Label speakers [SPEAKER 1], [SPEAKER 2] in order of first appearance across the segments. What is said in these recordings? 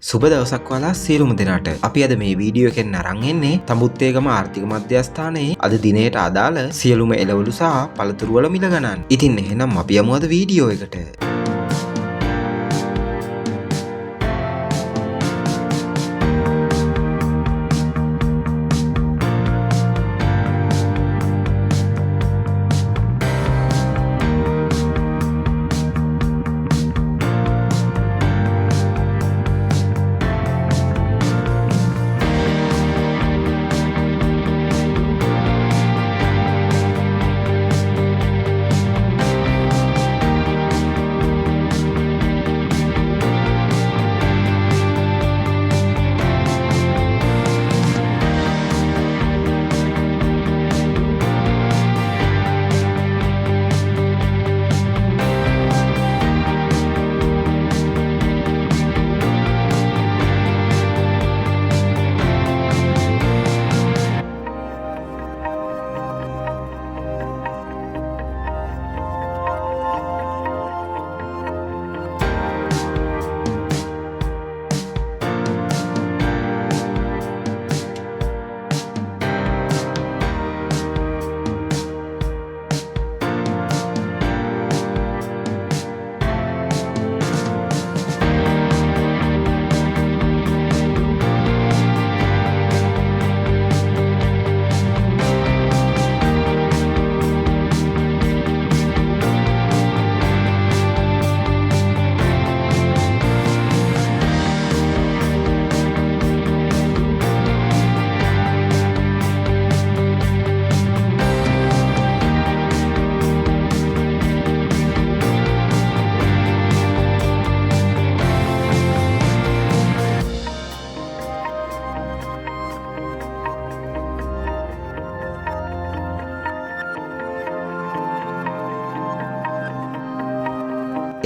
[SPEAKER 1] සුබ දවසක් ඔයාලා සියලුම දෙනාට. අපි අද මේ වීඩියෝ එකෙන් අරන් එන්නේ තඹුත්තේගම ආර්ථික මධ්‍යස්ථානයේ අද දිනයට අදාළ සියලුම එළවලු සහ පළතුරු වල මිල ගණන්. ඉතින් එහෙනම් අපි යමු අද වීඩියෝ එකට.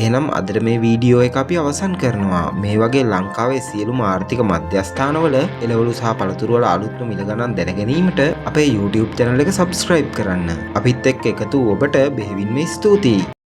[SPEAKER 1] එහෙනම් අදට මේ වීඩියෝ එක අපි අවසන් කරනවා. මේ වගේ ලංකාවේ සියලුම ආර්ථික මධ්‍යස්ථානවල එළවලු සහ පළතුරු වල අලුත්ම මිල ගණන් දැන ගැනීමට අපේ YouTube channel එක subscribe කරන්න. අපිත් එක්ක එකතු ඔබට බෙහෙවින්ම ස්තුතියි.